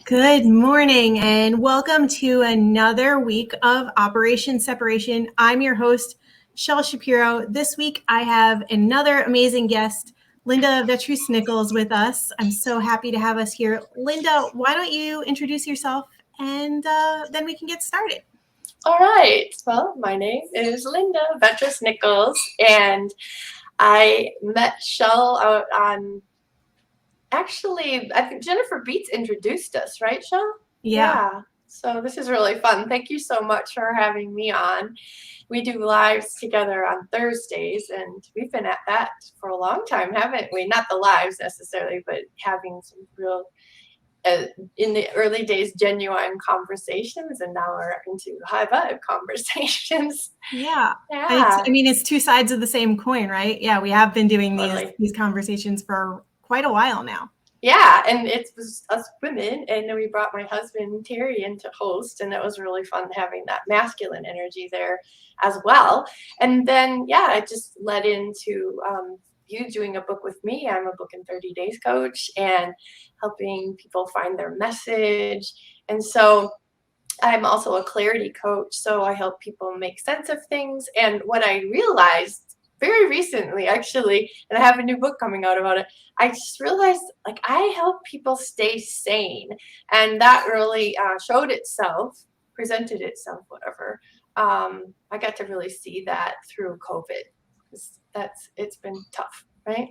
Good morning and welcome to another week of Operation Separation. I'm your host, Shel Shapiro. This week I have another amazing guest, Linda Vettrus-Nichols, with us. I'm so happy to have us here. Linda, why don't you introduce yourself and then we can get started. All right. Well, my name is Linda Vettrus-Nichols, and I met Shel out on, actually, I think Jennifer Beats introduced us, right, Shel? Yeah. Yeah. So this is really fun. Thank you so much for having me on. We do lives together on Thursdays, and we've been at that for a long time, haven't we? Not the lives necessarily, but having some real in the early days, genuine conversations, and now we're into high vibe conversations. Yeah. Yeah, It's two sides of the same coin, right? Yeah, we have been doing totally. these conversations for quite a while now. Yeah, and it was us women, and then we brought my husband Terry in to host, and it was really fun having that masculine energy there as well. And then, yeah, it just led into you doing a book with me. I'm a book in 30 days coach and helping people find their message. And so I'm also a clarity coach, so I help people make sense of things. And what I realized very recently, actually, and I have a new book coming out about it, I just realized like I help people stay sane. And that really showed itself, presented itself, whatever. I got to really see that through COVID because it's been tough, right?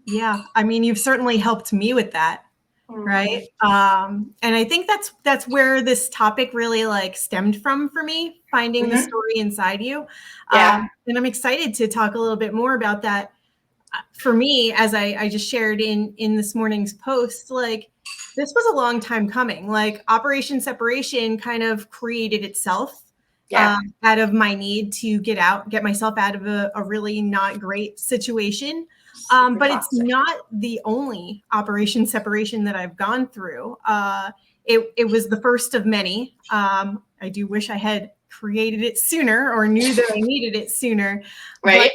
Yeah. You've certainly helped me with that. Mm, Right. And I think that's where this topic really like stemmed from for me, finding the hmm. story inside you. Yeah. And I'm excited to talk a little bit more about that. For me, as I just shared in this morning's post, like this was a long time coming. Like Operation Separation kind of created itself Yeah. out of my need to get myself out of a really not great situation. Super But it's toxic. not the only Operation Separation that I've gone through. It was the first of many. I do wish I had created it sooner or knew that I needed it sooner. But Right?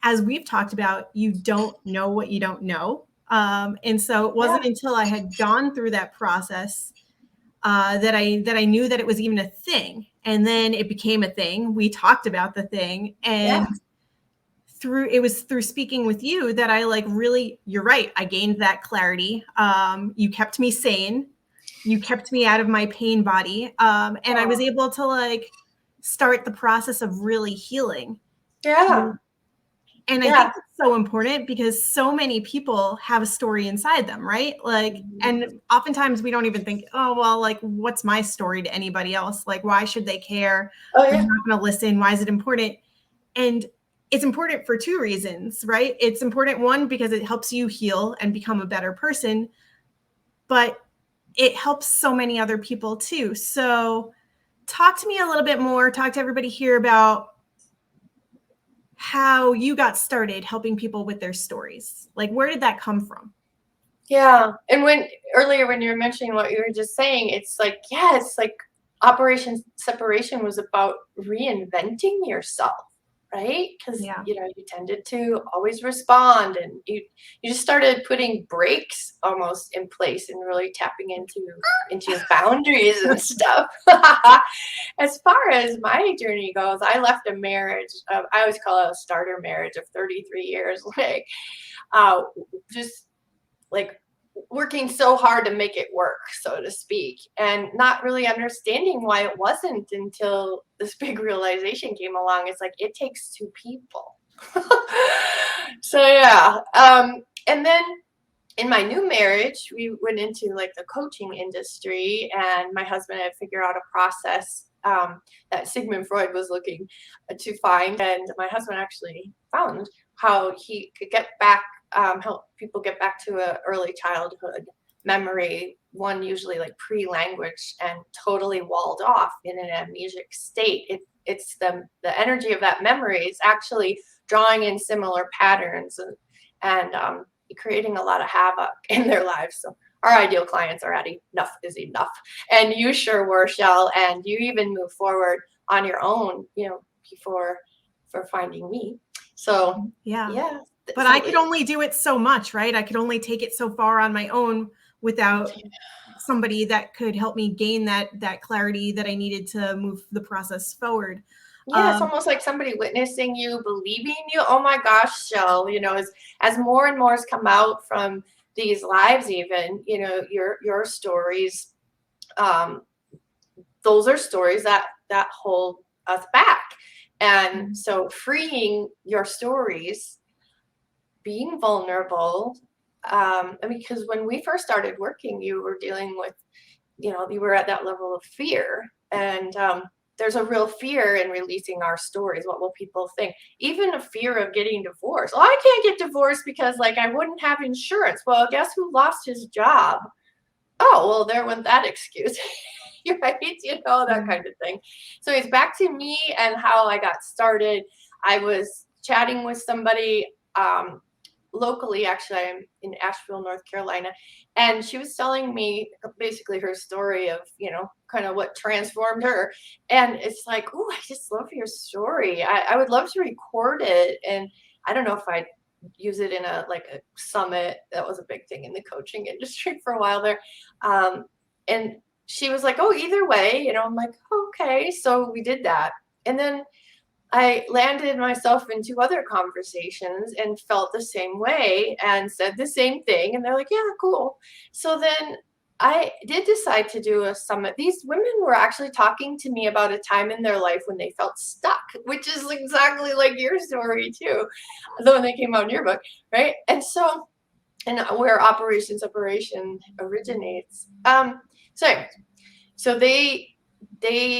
as we've talked about, you don't know what you don't know. And so it Yeah. wasn't until I had gone through that process that I knew that it was even a thing. And then it became a thing. We talked about the thing, Yeah. and through speaking with you that I like really, you're right. I gained that clarity. You kept me sane. You kept me out of my pain body, and I was Oh, able to like start the process of really healing. yeah. And I Yeah. think it's so important because so many people have a story inside them, right? Like, Mhm. and oftentimes we don't even think, oh, well, like, what's my story to anybody else? Like, why should they care? Oh, I'm yeah. not going to listen. Why is it important? And it's important for two reasons, right? It's important, one, because it helps you heal and become a better person, but it helps so many other people too. So, talk to me a little bit more, talk to everybody here about how you got started helping people with their stories. Like, where did that come from? Yeah. And when earlier when you were mentioning what you were just saying, it's like, yeah, it's like Operation Separation was about reinventing yourself, right? Because Yeah. you tended to always respond, and you just started putting brakes almost in place and really tapping into your boundaries and stuff. As far as my journey goes, I left a marriage. I always call it a starter marriage of 33 years. Like, uh, just like working so hard to make it work, so to speak, and not really understanding why it wasn't until this big realization came along. It's like it takes two people. So yeah, and then in my new marriage, we went into like the coaching industry, and my husband had figured out a process that Sigmund Freud was looking to find, and my husband actually found how he could get back, help people get back to a early childhood memory, one usually like pre-language and totally walled off in an amnesic state. It's the energy of that memory is actually drawing in similar patterns and creating a lot of havoc in their lives. So our ideal clients are at enough is enough. And you sure were, Shel, and you even moved forward on your own, before for finding me. So Yeah. yeah. But I could only do it so much, right? I could only take it so far on my own without somebody that could help me gain that clarity that I needed to move the process forward. Yeah, it's almost like somebody witnessing you, believing you. Oh my gosh, Shell, as more and more has come out from these lives, even, your stories, those are stories that hold us back. And so freeing your stories, being vulnerable, because when we first started working, you were dealing with, you were at that level of fear. And there's a real fear in releasing our stories. What will people think? Even a fear of getting divorced. Oh, I can't get divorced because I wouldn't have insurance. Well, guess who lost his job? Oh, well, there went that excuse. Right? That kind of thing. So it's back to me and how I got started. I was chatting with somebody locally, actually. I'm in Asheville, North Carolina, and she was telling me basically her story of, kind of what transformed her. And it's like, oh, I just love your story. I would love to record it. And I don't know if I'd use it in a summit. That was a big thing in the coaching industry for a while there. And she was like, oh, either way, I'm like, okay. So we did that. And then I landed myself in 2 other conversations and felt the same way and said the same thing. And they're like, yeah, cool. So then I did decide to do a summit. These women were actually talking to me about a time in their life when they felt stuck, which is exactly like your story too, the one that came out in your book, right? And so, and where Operation Separation originates. So they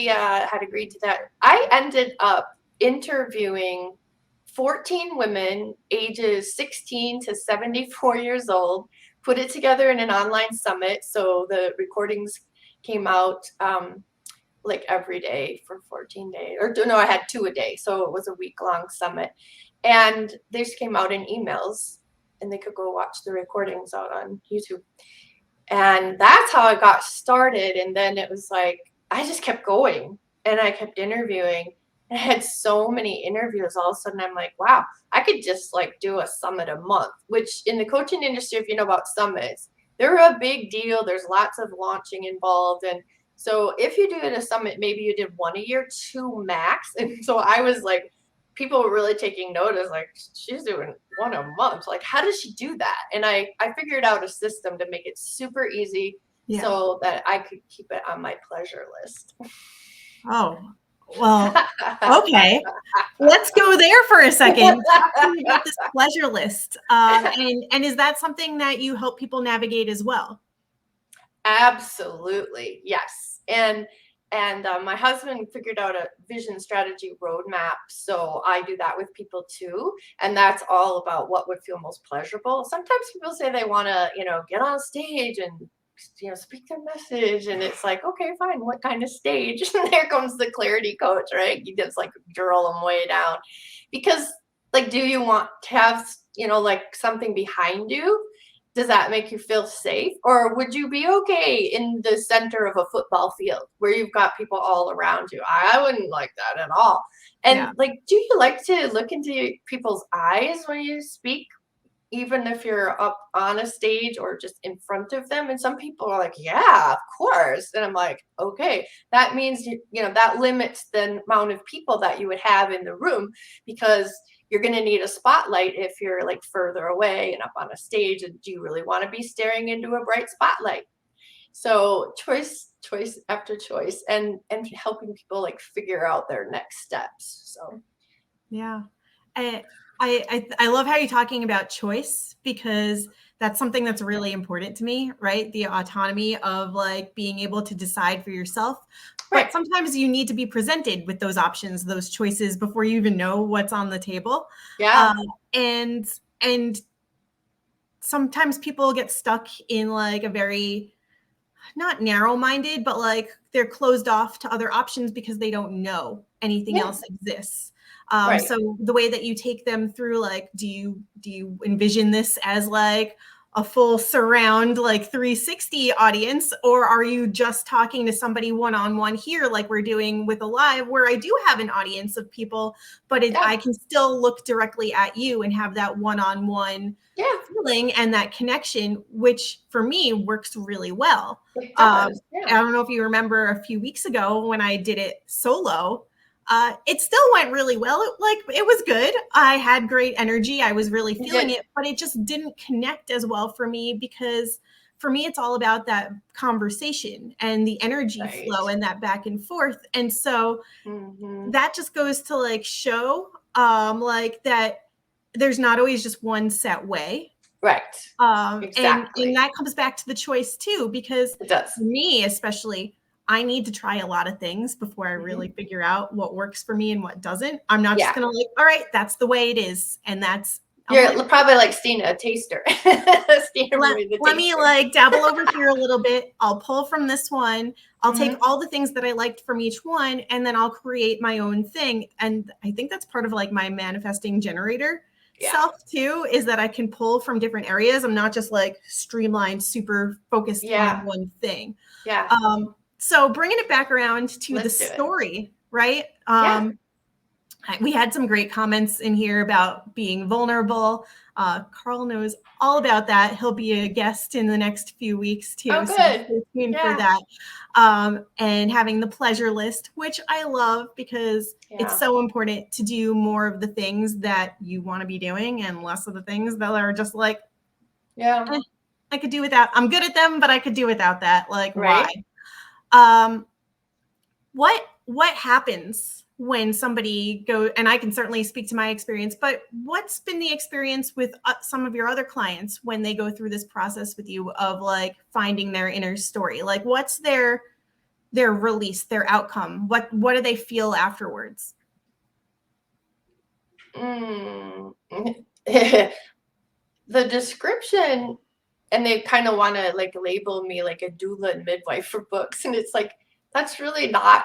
had agreed to that. I ended up interviewing 14 women ages 16 to 74 years old, put it together in an online summit. So the recordings came out every day for 14 days. Or no, I had 2 a day. So it was a week-long summit. And they just came out in emails, and they could go watch the recordings out on YouTube. And that's how I got started. And then it was like, I just kept going and I kept interviewing. And I had so many interviews. All of a sudden, I'm like, wow, I could just do a summit a month, which in the coaching industry, if you know about summits, they're a big deal. There's lots of launching involved. And so if you do a summit, maybe you did 1 a year, 2 max. And so I was like, people were really taking notice, like, she's doing 1 a month. Like, how does she do that? And I figured out a system to make it super easy so that I could keep it on my pleasure list. Oh, well, okay. Let's go there for a second. Talk about this pleasure list. And is that something that you help people navigate as well? Absolutely. Yes. And my husband figured out a vision strategy roadmap. So I do that with people too. And that's all about what would feel most pleasurable. Sometimes people say they want to, get on stage and, speak their message. And it's like, okay, fine. What kind of stage? And there comes the clarity coach, right? You just drill them way down. Because do you want to have, something behind you? Does that make you feel safe? Or would you be okay in the center of a football field where you've got people all around you? I wouldn't like that at all. And do you like to look into people's eyes when you speak, even if you're up on a stage or just in front of them? And some people are like, yeah, of course. And I'm like, okay, that means, that limits the amount of people that you would have in the room, because you're going to need a spotlight if you're further away and up on a stage. And do you really want to be staring into a bright spotlight? So choice after choice, and helping people figure out their next steps. So yeah, I love how you're talking about choice, because that's something that's really important to me, right? The autonomy of being able to decide for yourself. But sometimes you need to be presented with those options, those choices, before you even know what's on the table. Yeah. And sometimes people get stuck in a very, not narrow-minded, but they're closed off to other options because they don't know anything else exists. So the way that you take them through, do you envision this as a full surround like 360 audience, or are you just talking to somebody one-on-one here like we're doing with a live, where I do have an audience of people, but I can still look directly at you and have that one-on-one feeling and that connection, which for me works really well. It does. I don't know if you remember a few weeks ago when I did it solo. It still went really well. It was good. I had great energy. I was really feeling it, but it just didn't connect as well for me, because for me, it's all about that conversation and the energy flow and that back and forth. And so that just goes to like show like that there's not always just one set way. Right. Exactly. And that comes back to the choice too, because it does. For me, especially, I need to try a lot of things before I really figure out what works for me and what doesn't. I'm not just going to like, all right, that's the way it is. And that's. You're probably like Stina, a taster. Let me like dabble over here a little bit. I'll pull from this one. I'll take all the things that I liked from each one, and then I'll create my own thing. And I think that's part of like my manifesting generator self too, is that I can pull from different areas. I'm not just like streamlined, super focused on one thing. So bringing it back around to the story, right? We had some great comments in here about being vulnerable. Carl knows all about that. He'll be a guest in the next few weeks too. Oh, good. So stay tuned for that. And having the pleasure list, which I love, because it's so important to do more of the things that you want to be doing and less of the things that are just like, I could do without. I'm good at them, but I could do without that. Like, why? What happens when somebody goes, and I can certainly speak to my experience, but what's been the experience with some of your other clients when they go through this process with you of like finding their inner story? Like, what's their release, their outcome? What do they feel afterwards? The description, and they kind of want to like label me like a doula and midwife for books, and it's like, that's really not,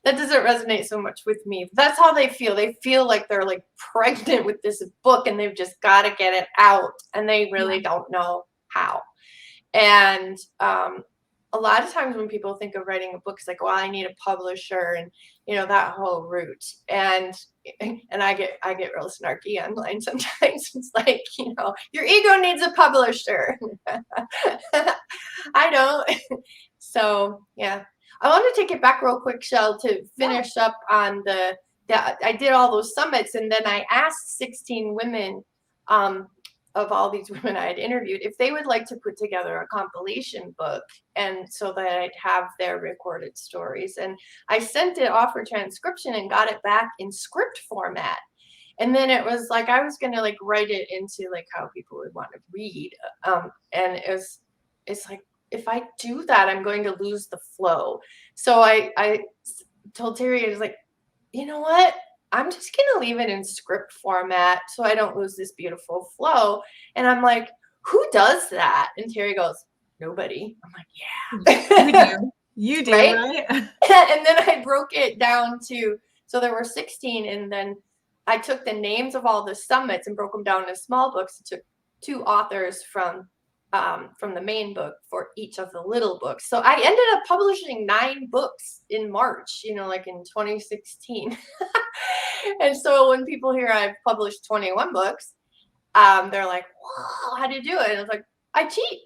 that doesn't resonate so much with me. But that's how they feel. They feel like they're like pregnant with this book and they've just got to get it out, and they really don't know how. And a lot of times when people think of writing a book, it's like, well, I need a publisher, and you know, that whole route. And I get real snarky online sometimes. It's like, you know, your ego needs a publisher. I don't. So yeah, I want to take it back real quick, Shell, to finish up on I did all those summits, and then I asked 16 women of all these women I had interviewed if they would like to put together a compilation book, and so that I'd have their recorded stories. And I sent it off for transcription and got it back in script format. And then it was like I was gonna like write it into like how people would want to read. And it's like, if I do that, I'm going to lose the flow. So I told Terry, I was like, you know what? I'm just going to leave it in script format so I don't lose this beautiful flow. And I'm like, who does that? And Terry goes, nobody. I'm like, yeah. You do, right? And then I broke it down to, so there were 16, and then I took the names of all the summits and broke them down into small books. It took 2 authors from the main book for each of the little books. So I ended up publishing 9 books in March, you know, like in 2016. And so when people hear I've published 21 books, they're like, wow, how do you do it? And I was like, I cheat.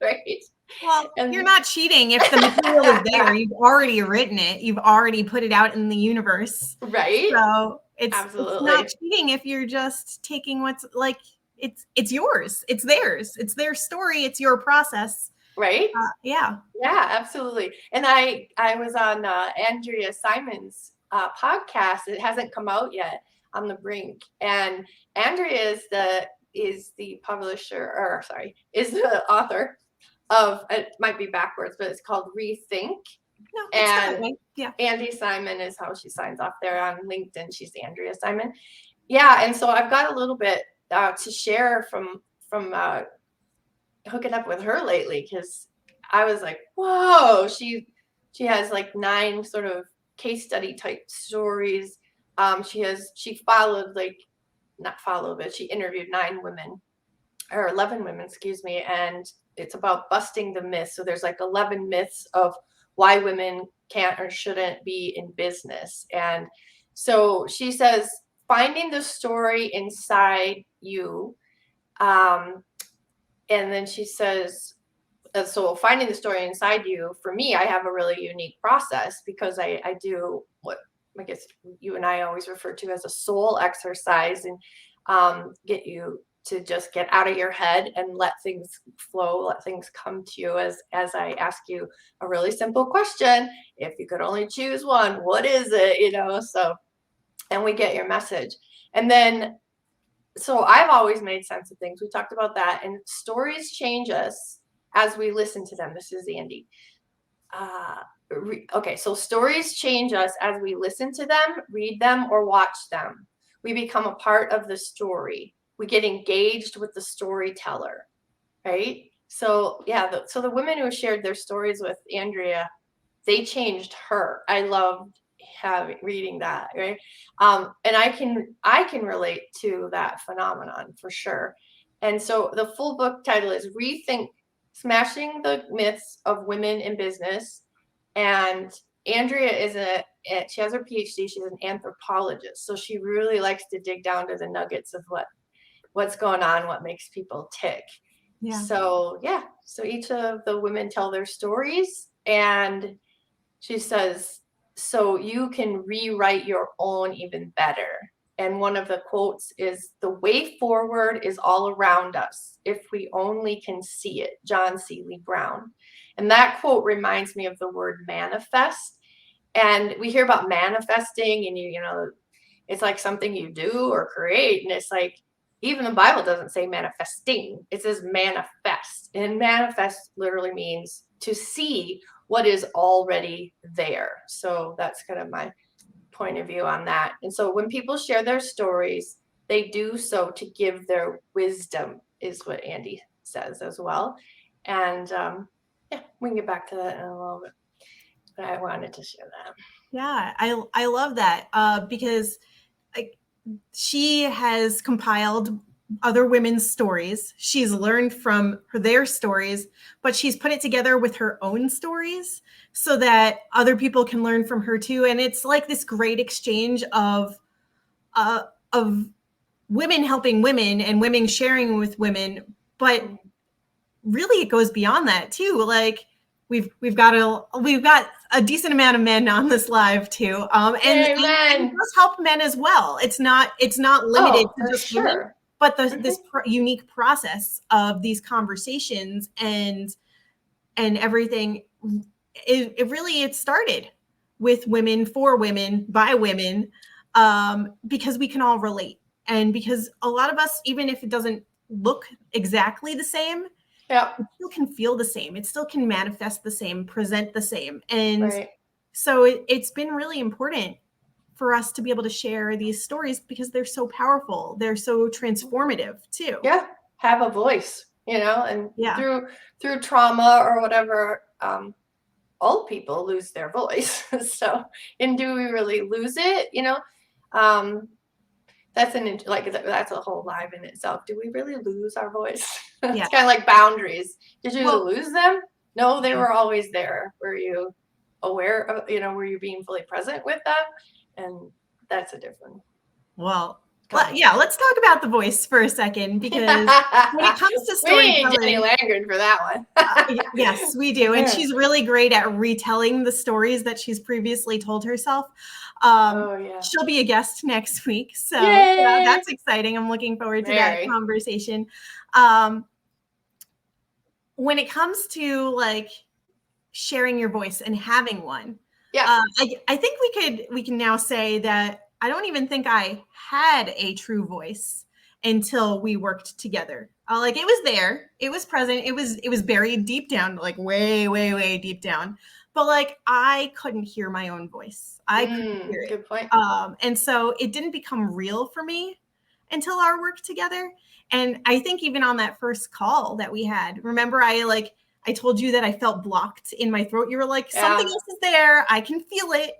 Right? Well, you're not cheating if the material is there. You've already written it. You've already put it out in the universe. Right? So it's not cheating if you're just taking what's like, it's yours. It's theirs. It's their story. It's your process. Right? Yeah, absolutely. And I was on Andrea Simon's podcast. It hasn't come out yet, On the Brink. And Andrea is the publisher, or sorry, is the author of, it might be backwards, but it's called Rethink. No, and Andy Simon is how she signs off there on LinkedIn. She's Andrea Simon. Yeah, and so I've got a little bit to share from hooking up with her lately, because I was like, whoa, she has like 9 sort of case study type stories. She followed, like, not followed, but she interviewed 9 women or 11 women, excuse me, and it's about busting the myths. So there's like 11 myths of why women can't or shouldn't be in business. And so she says, finding the story inside you. And then she says, so finding the story inside you, for me, I have a really unique process because I do what I guess you and I always refer to as a soul exercise, and get you to just get out of your head and let things flow, let things come to you as I ask you a really simple question. If you could only choose one, what is it? So, and we get your message. And then, so I've always made sense of things. We talked about that. And stories change us as we listen to them. This is Andy. Okay, so stories change us as we listen to them, read them, or watch them. We become a part of the story. We get engaged with the storyteller, right? So yeah, so the women who shared their stories with Andrea, they changed her. I loved reading that, right? And I can relate to that phenomenon for sure. And so the full book title is Rethink Smashing the Myths of Women in Business. And Andrea she has her PhD, she's an anthropologist. So she really likes to dig down to the nuggets of what's going on, what makes people tick. Yeah. So each of the women tell their stories, and she says, so you can rewrite your own even better. And one of the quotes is, the way forward is all around us if we only can see it. John Seeley Brown. And that quote reminds me of the word manifest. And we hear about manifesting, and you know, it's like something you do or create. And it's like, even the Bible doesn't say manifesting, it says manifest. And manifest literally means to see what is already there. So that's kind of my point of view on that. And so when people share their stories, they do so to give their wisdom, is what Andy says as well. And we can get back to that in a little bit. But I wanted to share that. Yeah, I love that because she has compiled other women's stories. She's learned from their stories, but she's put it together with her own stories so that other people can learn from her too. And it's like this great exchange of women helping women and women sharing with women. But really, it goes beyond that too. Like we've got a decent amount of men on this live too, and it does help men as well. It's not limited to just women, but this unique process of these conversations and everything. It started with women, for women, by women, because we can all relate, and because a lot of us, even if it doesn't look exactly the same, it still can feel the same. It still can manifest the same, present the same. And so it's been really important for us to be able to share these stories because they're so powerful. They're so transformative too. Yeah. Have a voice, and through trauma or whatever, all people lose their voice. So, and do we really lose it? That's that's a whole live in itself. Do we really lose our voice? It's kind of like boundaries. Did you lose them? No, they were always there. Were you aware of, were you being fully present with them? And that's a different. Let's talk about the voice for a second, because when it comes to storytelling, we need Jenny Langard for that one. Yes, we do. And she's really great at retelling the stories that she's previously told herself. She'll be a guest next week. So that's exciting. I'm looking forward to that conversation. When it comes to like sharing your voice and having one, I think we can now say that I don't even think I had a true voice until we worked together. Like it was there, it was present, it was buried deep down, like way, way, way deep down. But like I couldn't hear my own voice. I couldn't hear it. Good point. And so it didn't become real for me until our work together. And I think even on that first call that we had, remember I told you that I felt blocked in my throat. You were like, something else is there. I can feel it.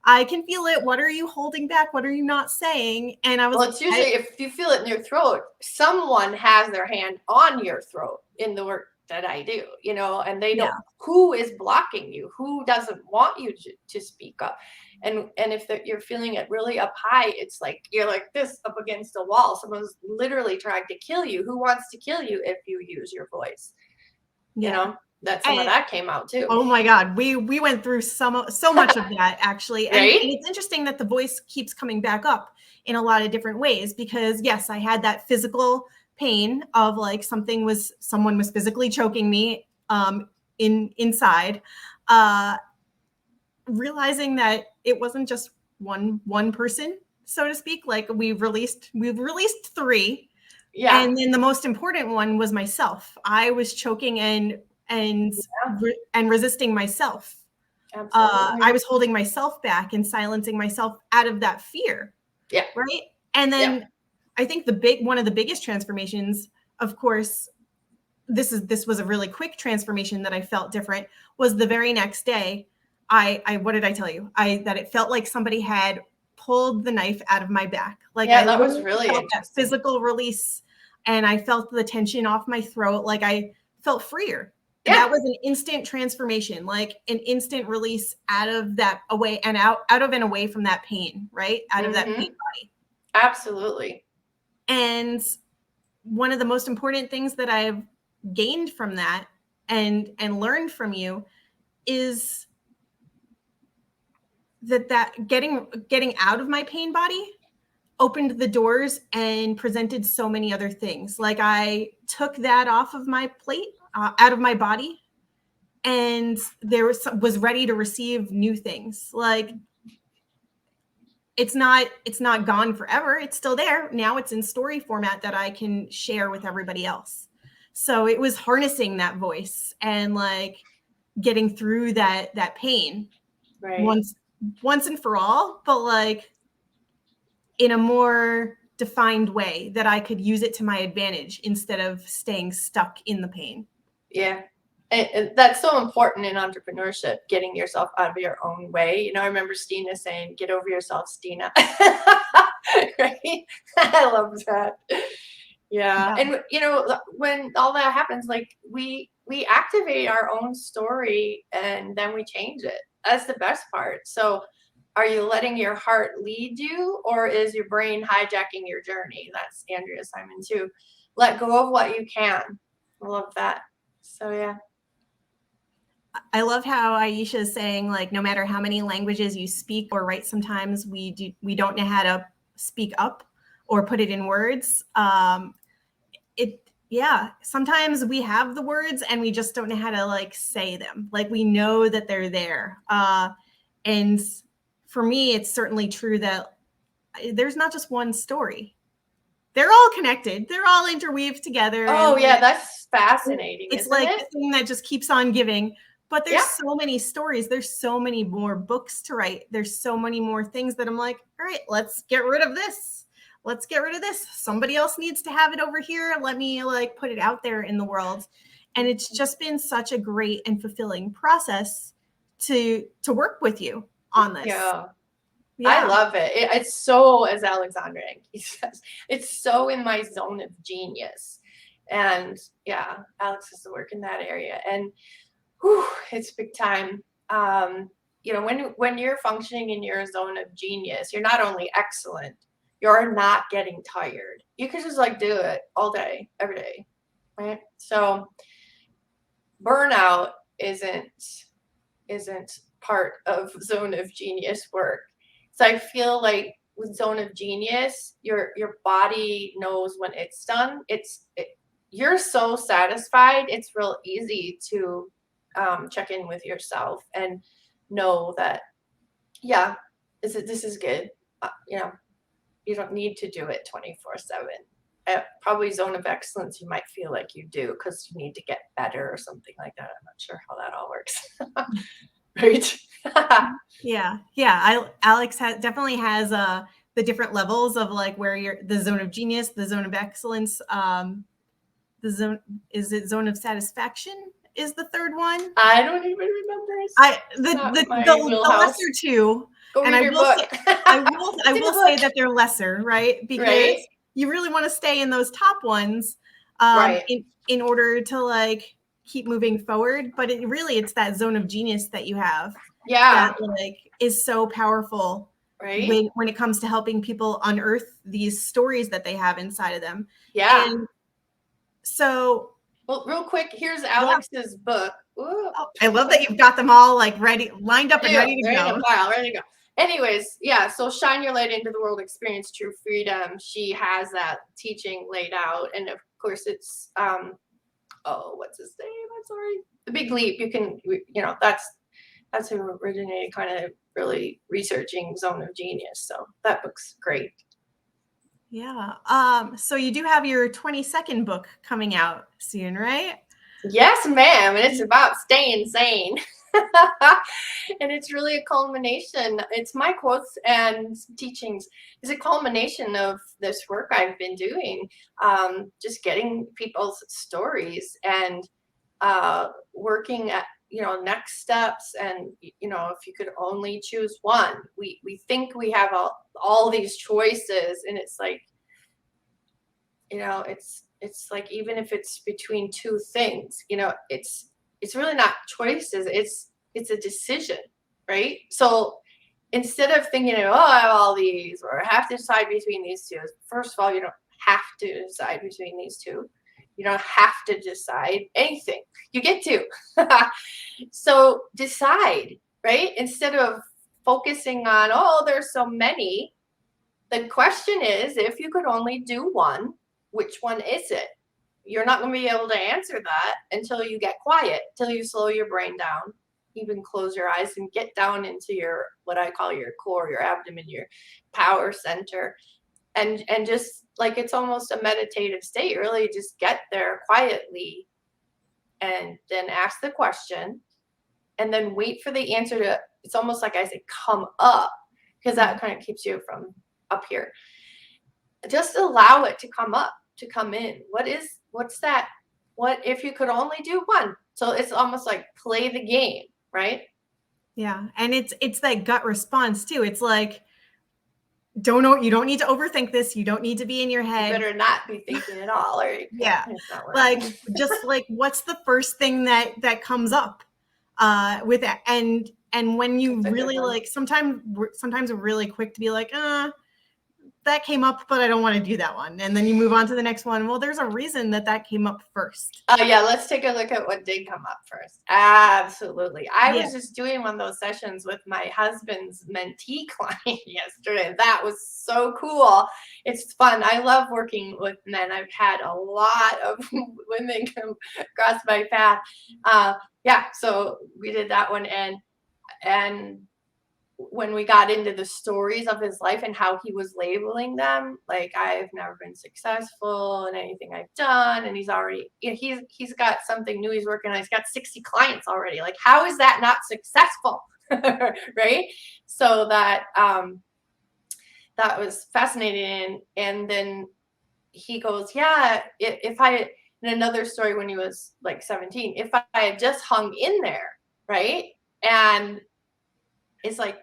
I can feel it. What are you holding back? What are you not saying? And I was, well, it's usually if you feel it in your throat, someone has their hand on your throat in the work that I do, you know, and they don't, who is blocking you? Who doesn't want you to speak up? And if you're feeling it really up high, it's like you're like this up against a wall. Someone's literally trying to kill you. Who wants to kill you if you use your voice? You know, that some of that came out too. Oh my God, we went through so much of that actually, and it's interesting that the voice keeps coming back up in a lot of different ways, because yes, I had that physical pain of like someone was physically choking me inside, realizing that it wasn't just one person, so to speak. Like we've released 3. Yeah. And then the most important one was myself. I was choking and resisting myself. I was holding myself back and silencing myself out of that fear. Yeah. Right. And then I think one of the biggest transformations, of course, this was a really quick transformation that I felt different, was the very next day. What did I tell you? That it felt like somebody had pulled the knife out of my back. Like that was really felt that physical release, and I felt the tension off my throat. Like I felt freer. Yeah. That was an instant transformation, like an instant release out of that away and out of and away from that pain, right? Out of that pain body. Absolutely. And one of the most important things that I've gained from that and learned from you is that getting out of my pain body opened the doors and presented so many other things. Like I took that off of my plate, out of my body, and was ready to receive new things. Like it's not gone forever. It's still there. Now it's in story format that I can share with everybody else. So it was harnessing that voice and like getting through that pain once and for all, but like in a more defined way that I could use it to my advantage instead of staying stuck in the pain. Yeah. And that's so important in entrepreneurship, getting yourself out of your own way. You know, I remember Stina saying, "Get over yourself, Stina." Right? I love that. Yeah. And you know, when all that happens, like we activate our own story and then we change it. That's the best part. So are you letting your heart lead you, or is your brain hijacking your journey? That's Andrea Simon too. Let go of what you can. I love that. So yeah. I love how Aisha is saying, like, no matter how many languages you speak or write, sometimes we don't know how to speak up or put it in words. Sometimes we have the words and we just don't know how to like say them. Like we know that they're there. And for me, it's certainly true that there's not just one story. They're all connected. They're all interweaved together. Oh yeah, that's fascinating. It's like the thing that just keeps on giving. But there's so many stories. There's so many more books to write. There's so many more things that I'm like, all right, let's get rid of this. Let's get rid of this. Somebody else needs to have it over here. Let me like put it out there in the world. And it's just been such a great and fulfilling process to work with you on this. Yeah. I love it. It's so, as Alexandra says, it's so in my zone of genius. And yeah, Alex is to work in that area. And it's big time. You know, when you're functioning in your zone of genius, you're not only excellent, you're not getting tired. You could just like do it all day, every day, right? So burnout isn't part of zone of genius work. So I feel like with zone of genius, your body knows when it's done. You're so satisfied. It's real easy to check in with yourself and know that, yeah, this is good. You know, you don't need to do it 24/7. Probably zone of excellence, you might feel like you do because you need to get better or something like that. I'm not sure how that all works. Right? Yeah. Alex definitely has the different levels of like where you're the zone of genius, the zone of excellence, the zone of satisfaction is the third one. I don't even remember. The lesser two. Go read your book. I will say that they're lesser, right? Because you really want to stay in those top ones, in order to like keep moving forward. But it's that zone of genius that you have. Yeah. That like is so powerful. Right. When it comes to helping people unearth these stories that they have inside of them. Yeah. And so, well, real quick, here's Alex's book. Oh, I love that you've got them all like lined up and ready to go. Ready to go. Anyways, yeah, so shine your light into the world, experience true freedom. She has that teaching laid out. And of course it's, what's his name? I'm sorry. The Big Leap. You can, that's who originated kind of really researching Zone of Genius. So that book's great. Yeah. So you do have your 22nd book coming out soon, right? Yes, ma'am. And it's about staying sane. And it's really a culmination. It's my quotes and teachings. It's a culmination of this work I've been doing. Just getting people's stories and working at, next steps. And, if you could only choose one, we think we have all these choices, and it's like, it's like, even if it's between two things, it's really not choices. It's a decision, right? So instead of thinking, oh, I have all these, or I have to decide between these two, first of all, you don't have to decide between these two. You don't have to decide anything. You get to. So decide, right? Instead of focusing on, oh, there's so many. The question is, if you could only do one, which one is it? You're not going to be able to answer that until you get quiet, till you slow your brain down, even close your eyes and get down into your, what I call your core, your abdomen, your power center. And just like, it's almost a meditative state, really just get there quietly and then ask the question and then wait for the answer to, it's almost like I say, come up, because that kind of keeps you from up here. Just allow it to come up, to come in. What's that? What if you could only do one? So it's almost like play the game, right? Yeah. And it's that gut response too. It's like, you don't need to overthink this. You don't need to be in your head. You better not be thinking at all. Or yeah. Like, just like, what's the first thing that comes up with that? And when you really like, sometimes we're really quick to be like, that came up, but I don't want to do that one. And then you move on to the next one. Well, there's a reason that came up first. Oh, yeah. Let's take a look at what did come up first. Absolutely. I was just doing one of those sessions with my husband's mentee client yesterday. That was so cool. It's fun. I love working with men. I've had a lot of women come across my path. So we did that one. And when we got into the stories of his life and how he was labeling them, like, I've never been successful in anything I've done, and he's already, he's got something new he's working on. He's got 60 clients already. Like, how is that not successful? Right? So that was fascinating. And then he goes, yeah, if I, in another story when he was like 17, if I had just hung in there, right? And it's like,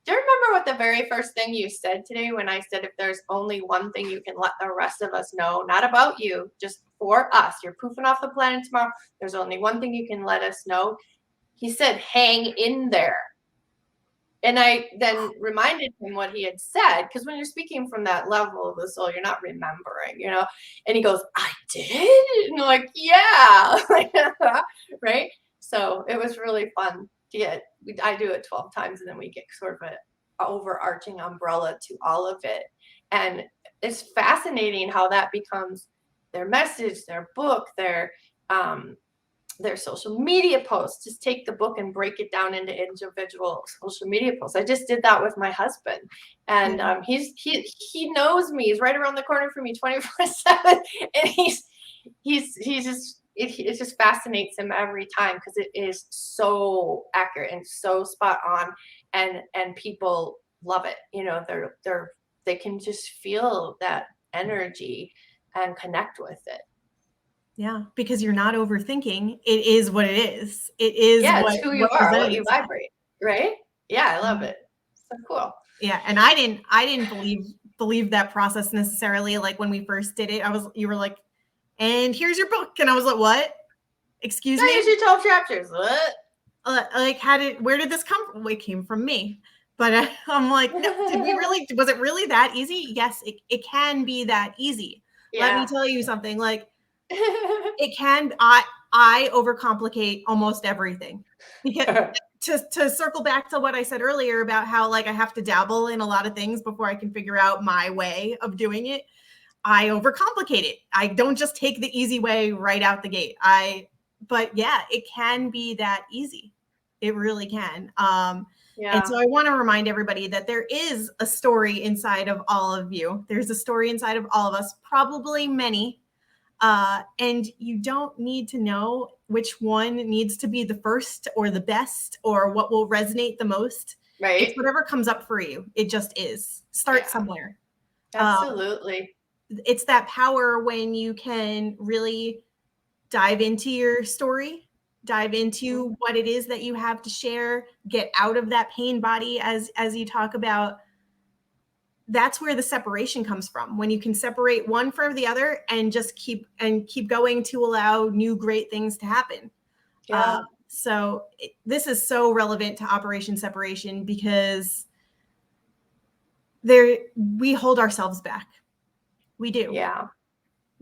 do you remember what the very first thing you said today when I said, if there's only one thing you can let the rest of us know, not about you, just for us, you're poofing off the planet tomorrow, there's only one thing you can let us know. He said, hang in there. And I then reminded him what he had said, because when you're speaking from that level of the soul, you're not remembering, And he goes, I did? And I'm like, yeah. Right? So it was really fun. I do it 12 times, and then we get sort of an overarching umbrella to all of it. And it's fascinating how that becomes their message, their book, their social media posts. Just take the book and break it down into individual social media posts. I just did that with my husband, and he knows me. He's right around the corner from me 24/7, and it just fascinates him every time, because it is so accurate and so spot on, and people love it. They can just feel that energy and connect with it. Yeah, because you're not overthinking. It is what it is. It is Yeah, it's who you what are, what you presents. vibrate, right? Yeah, I love Mhm. it. So cool. Yeah, and I didn't believe that process necessarily. Like when we first did it, you were like, and here's your book, and I was like, what? Excuse That me? usually 12 chapters. What? Like where did this come from? Well, it came from me. But I'm like, no, was it really that easy? Yes, it can be that easy. Let me Yeah. tell you something. Like it can, I overcomplicate almost everything. Because to circle back to what I said earlier about how like I have to dabble in a lot of things before I can figure out my way of doing it. I overcomplicate it. I don't just take the easy way right out the gate. But yeah, it can be that easy. It really can. And Yeah. so I want to remind everybody that there is a story inside of all of you. There's a story inside of all of us, probably many. And you don't need to know which one needs to be the first or the best or what will resonate the most. It's Right. whatever comes up for you. It just is. Start Yeah. somewhere. Absolutely. It's that power when you can really dive into your story, dive into what it is that you have to share, get out of that pain body as you talk about. That's where the separation comes from, when you can separate one from the other and just keep going to allow new great things to happen. Yeah. This is so relevant to Operation Separation because there we hold ourselves back. We do. Yeah.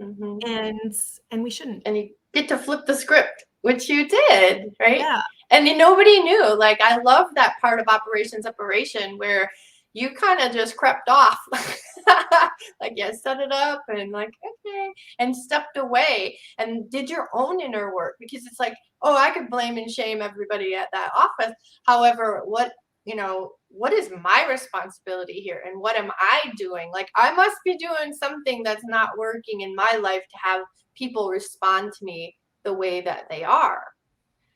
Hmm. And we shouldn't. And you get to flip the script, which you did, right? Yeah. And nobody knew. Like, I love that part of Operation Separation where you kind of just crept off. Like, you set it up and, like, okay, and stepped away and did your own inner work, because it's like, oh, I could blame and shame everybody at that office. However, what is my responsibility here, and what am I doing? Like, I must be doing something that's not working in my life to have people respond to me the way that they are.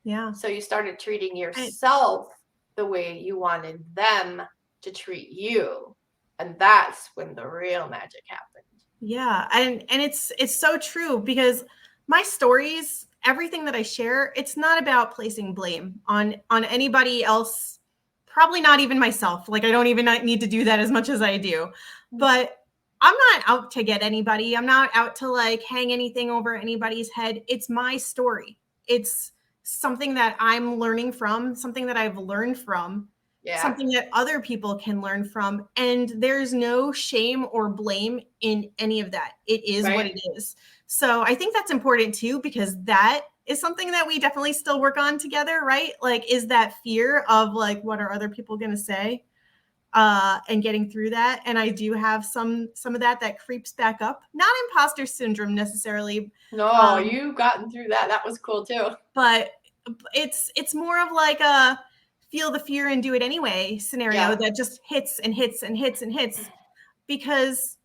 Yeah. So you started treating yourself the way you wanted them to treat you. And that's when the real magic happened. Yeah, and it's so true because my stories, everything that I share, it's not about placing blame on anybody else, probably not even myself. Like I don't even need to do that as much as I do. But I'm not out to get anybody. I'm not out to like hang anything over anybody's head. It's my story. It's something that I'm learning from, something that I've learned from, Yeah. something that other people can learn from. And there's no shame or blame in any of that. It is what it is. So I think that's important too, because that is something that we definitely still work on together, right? Like, is that fear of like, what are other people going to say? And getting through that. And I do have some of that creeps back up. Not imposter syndrome necessarily. No, you've gotten through that. That was cool too. But it's more of like a feel the fear and do it anyway scenario that just hits and hits and hits and hits, because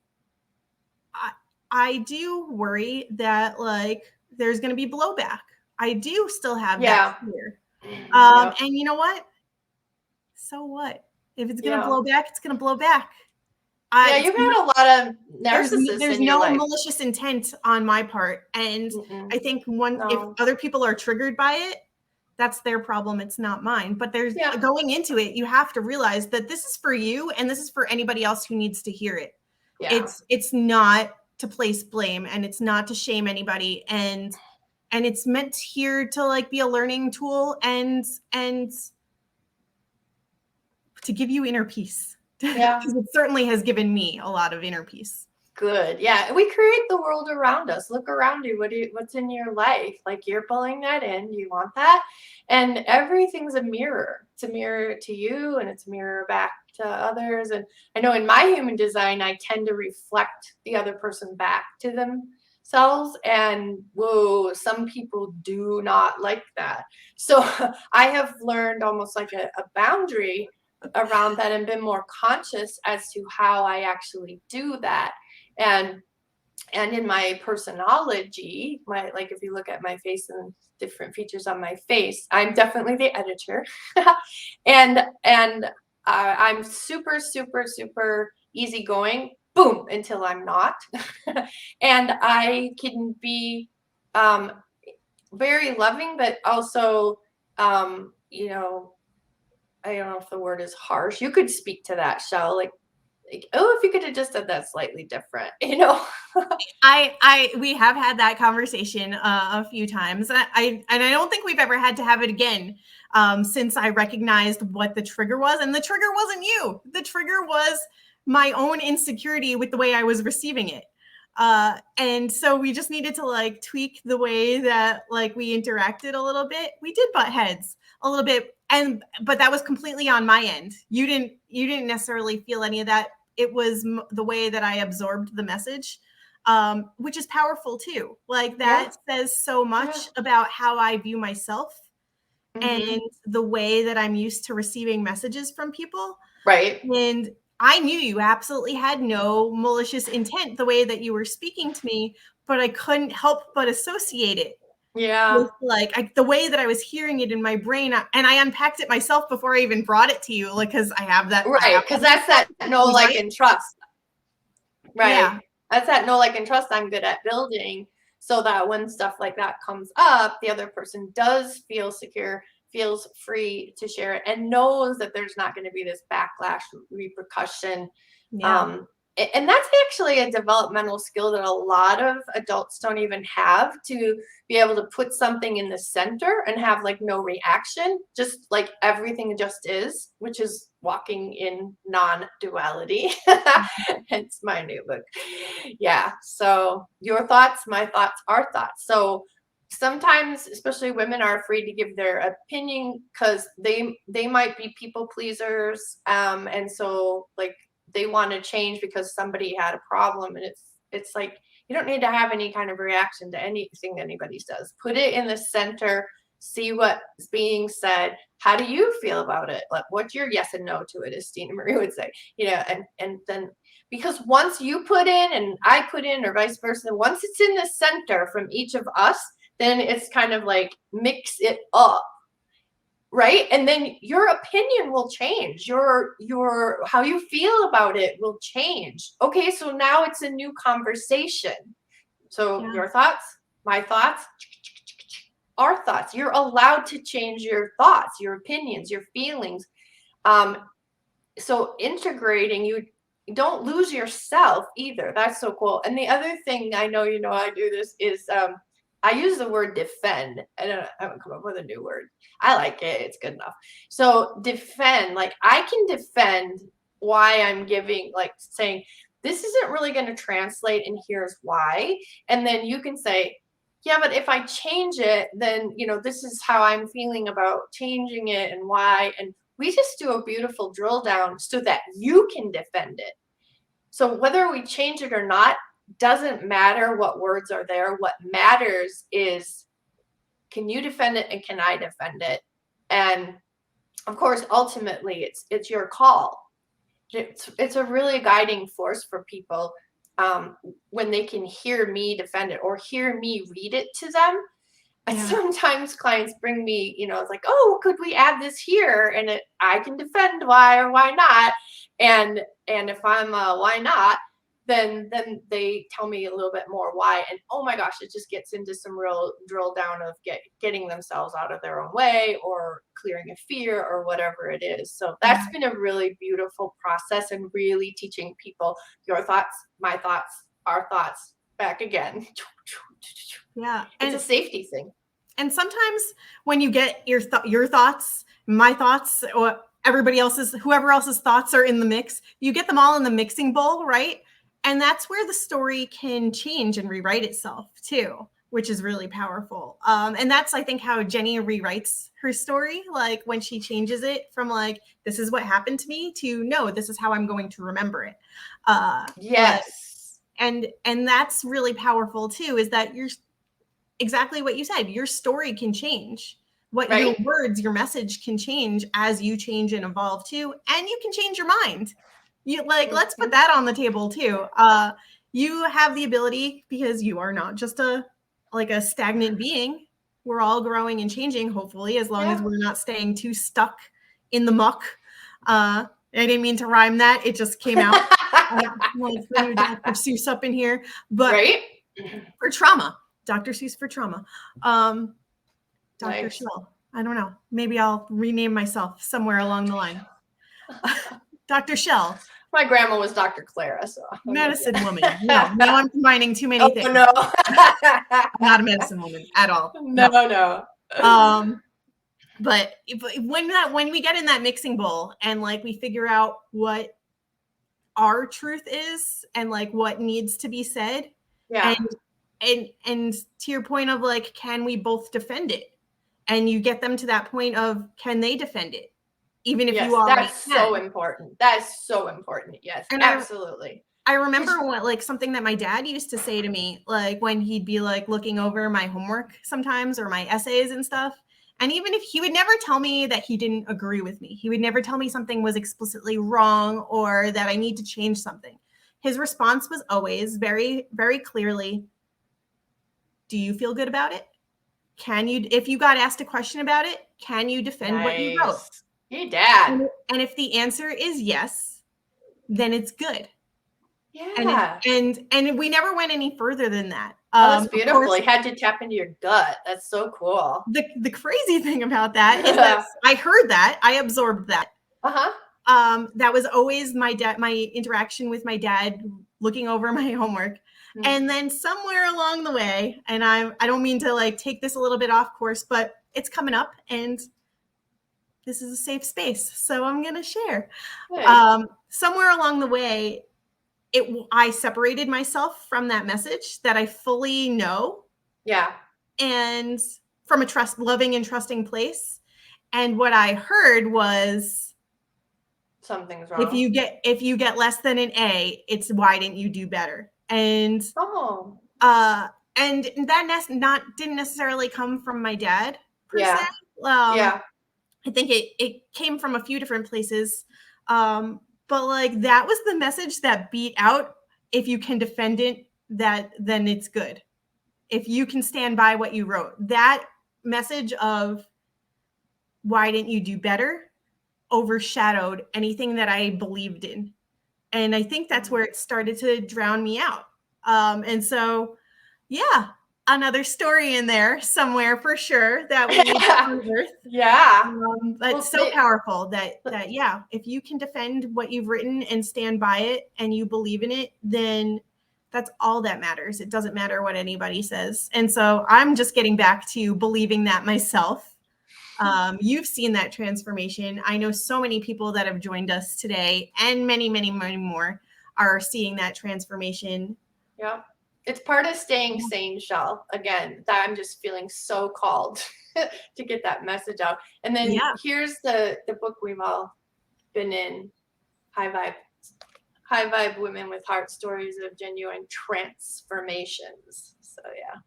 I do worry that like there's going to be blowback. I do still have that fear. And you know what? So what? If it's going to blow back, it's going to blow back. You've had a lot of narcissists there's in your no life. malicious intent on my part. And I think if other people are triggered by it, that's their problem. It's not mine. But there's going into it, you have to realize that this is for you and this is for anybody else who needs to hear it. Yeah. It's not to place blame, and it's not to shame anybody, and it's meant here to like be a learning tool and to give you inner peace. Yeah. Because it certainly has given me a lot of inner peace. Good. Yeah. We create the world around us. Look around you. What's in your life? Like, you're pulling that in. You want that? And everything's a mirror. It's a mirror to you, and it's a mirror back to others. And I know in my human design, I tend to reflect the other person back to themselves. And whoa, some people do not like that. So I have learned almost like a boundary around that and been more conscious as to how I actually do that. And in my personology, like if you look at my face and different features on my face, I'm definitely the editor. and I'm super, super, super easygoing, boom, until I'm not. And I can be very loving, but also, you know, I don't know if the word is harsh. You could speak to that, Shell. Like, oh, if you could have just done that slightly different, you know? We have had that conversation a few times. And I don't think we've ever had to have it again since I recognized what the trigger was. And the trigger wasn't you. The trigger was my own insecurity with the way I was receiving it. And so we just needed to like tweak the way that like we interacted a little bit. We did butt heads a little bit, but that was completely on my end. You didn't necessarily feel any of that. It was the way that I absorbed the message, which is powerful too. Like that says so much about how I view myself and the way that I'm used to receiving messages from people. Right. And I knew you absolutely had no malicious intent the way that you were speaking to me, but I couldn't help but associate it. Yeah. With like the way that I was hearing it in my brain, and I unpacked it myself before I even brought it to you, like because I have that. Right, because that's that know, like, and trust. Right. Yeah. That's that know, like, and trust I'm good at building, so that when stuff like that comes up, the other person does feel secure, feels free to share it, and knows that there's not going to be this backlash, repercussion. Yeah. And that's actually a developmental skill that a lot of adults don't even have, to be able to put something in the center and have like no reaction, just like everything just is, which is walking in non-duality. Hence my new book. Yeah. So your thoughts, my thoughts, our thoughts. So sometimes, especially women, are afraid to give their opinion because they might be people pleasers. And so like they want to change because somebody had a problem, and it's like you don't need to have any kind of reaction to anything anybody says. Put it in the center, see what's being said. How do you feel about it? Like, what's your yes and no to it, as Stina Marie would say, you know, and then, because once you put in and I put in, or vice versa, once it's in the center from each of us, then it's kind of like mix it up. Right. And then your opinion will change. Your how you feel about it will change. Okay, so now it's a new conversation. So your thoughts, my thoughts, our thoughts. You're allowed to change your thoughts, your opinions, your feelings. So integrating, you don't lose yourself either. That's so cool. And the other thing, I know you know I do this, is I use the word defend. I haven't come up with a new word. I like it. It's good enough. So defend, like I can defend why I'm giving, like saying, this isn't really going to translate and here's why. And then you can say, yeah, but if I change it, then, you know, this is how I'm feeling about changing it and why. And we just do a beautiful drill down so that you can defend it. So whether we change it or not, doesn't matter what words are there. What matters is, can you defend it and can I defend it? And of course, ultimately, it's your call. It's a really guiding force for people when they can hear me defend it or hear me read it to them. Yeah. Sometimes clients bring me, you know, it's like, oh, could we add this here? And I can defend why or why not. And if I'm why not, then they tell me a little bit more why. And oh my gosh, it just gets into some real drill down of getting themselves out of their own way or clearing a fear or whatever it is. So that's been a really beautiful process, and really teaching people your thoughts, my thoughts, our thoughts back again. Yeah. It's a safety thing. And sometimes when you get your thoughts, my thoughts, or whoever else's thoughts are in the mix, you get them all in the mixing bowl, right? And that's where the story can change and rewrite itself too, which is really powerful. And that's, I think, how Jenny rewrites her story. Like when she changes it from like, this is what happened to me, to no, this is how I'm going to remember it. Yes. And that's really powerful too, is that you're exactly what you said. Your story can change. Your words, your message can change as you change and evolve too. And you can change your mind. Let's put that on the table too. You have the ability, because you are not just a stagnant being. We're all growing and changing, hopefully, as long as we're not staying too stuck in the muck. I didn't mean to rhyme that. It just came out. Like the new Dr. Seuss up in here. But for trauma, Dr. Seuss for trauma. Dr. Nice. Shell. I don't know. Maybe I'll rename myself somewhere along the line. Dr. Shell. My grandma was Dr. Clara, so Medicine woman. No, now I'm combining too many things. No. I'm not a medicine woman at all. No. But when we get in that mixing bowl and like we figure out what our truth is and like what needs to be said, yeah, and to your point of like, can we both defend it? And you get them to that point of, can they defend it? Even if you already that's so important. That's so important. Yes, and absolutely. I remember what, like, something that my dad used to say to me, like when he'd be like looking over my homework sometimes or my essays and stuff. And even if he would never tell me that he didn't agree with me, he would never tell me something was explicitly wrong or that I need to change something. His response was always very, very clearly, do you feel good about it? Can you, if you got asked a question about it, can you defend what you wrote? Hey, Dad. And if the answer is yes, then it's good. Yeah. And we never went any further than that. That's beautiful. You had to tap into your gut. That's so cool. The crazy thing about that is that I heard that, I absorbed that. That was always my interaction with my dad looking over my homework. Mm-hmm. And then somewhere along the way, and I don't mean to like take this a little bit off course, but it's coming up and this is a safe space. So I'm going to share. Somewhere along the way, I separated myself from that message that I fully know. Yeah. And from a loving and trusting place. And what I heard was, something's wrong. If you get less than an A, it's why didn't you do better? And and that didn't necessarily come from my dad per se. I think it came from a few different places. But like that was the message that beat out, if you can defend it, then it's good. If you can stand by what you wrote, that message of why didn't you do better overshadowed anything that I believed in. And I think that's where it started to drown me out. And so, yeah, another story in there somewhere for sure that we need to unearth. Yeah. But so powerful that yeah, if you can defend what you've written and stand by it and you believe in it, then that's all that matters. It doesn't matter what anybody says. And so I'm just getting back to believing that myself. You've seen that transformation. I know so many people that have joined us today and many, many, many more are seeing that transformation. Yeah. It's part of staying sane, Shell. Again, that I'm just feeling so called to get that message out. And then here's the book we've all been in, High Vibe Women with Heart Stories of Genuine Transformations. So yeah,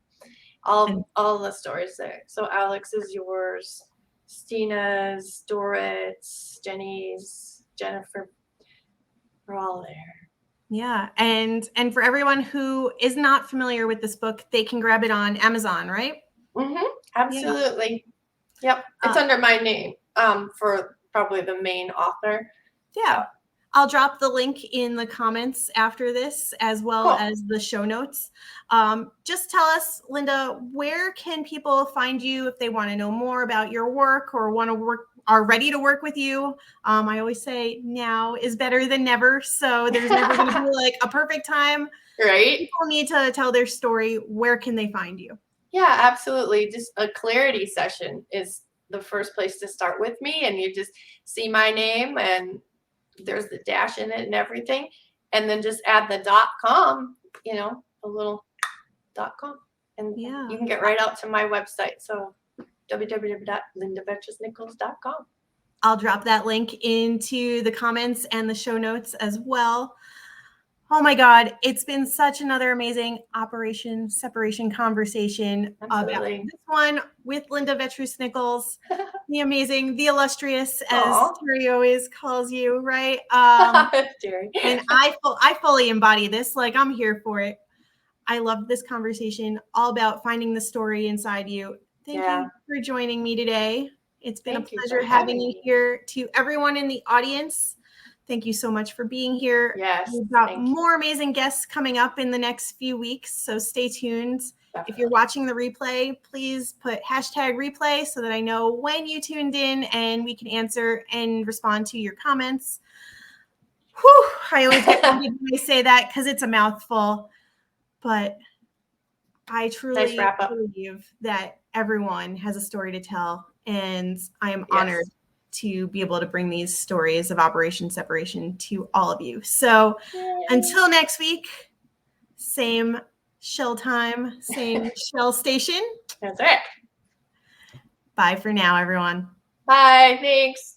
all the stories there. So Alex is yours, Stina's, Dorit's, Jenny's, Jennifer, we're all there. Yeah. And for everyone who is not familiar with this book, they can grab it on Amazon, right? Mm-hmm. Absolutely. Yeah. Yep. It's under my name for probably the main author. Yeah. So. I'll drop the link in the comments after this, as well as the show notes. Just tell us, Linda, where can people find you if they want to know more about your work or are ready to work with you? I always say now is better than never. So there's never going to be like a perfect time. Right. People need to tell their story. Where can they find you? Yeah, absolutely. Just a clarity session is the first place to start with me. And you just see my name and there's the dash in it and everything. And then just add the .com, a little .com. And you can get right out to my website. So www.lindavettrus-nichols.com. I'll drop that link into the comments and the show notes as well. Oh my God, it's been such another amazing Operation Separation conversation. Absolutely. About this one with Linda Vettrus-Nichols, the amazing, the illustrious, as Terry always calls you, right? Terry. And I fully embody this. Like, I'm here for it. I love this conversation, all about finding the story inside you. Thank you for joining me today. It's been a pleasure having you here. To everyone in the audience, thank you so much for being here. Yes. We've got more amazing guests coming up in the next few weeks, so stay tuned. If you're watching the replay, please put #replay so that I know when you tuned in and we can answer and respond to your comments. Whew, I always get winded when I say that because it's a mouthful, but I truly believe that everyone has a story to tell, and I am honored to be able to bring these stories of Operation Separation to all of you. So until next week, same shell time, same shell station. That's right. Bye for now, everyone. Bye. Thanks.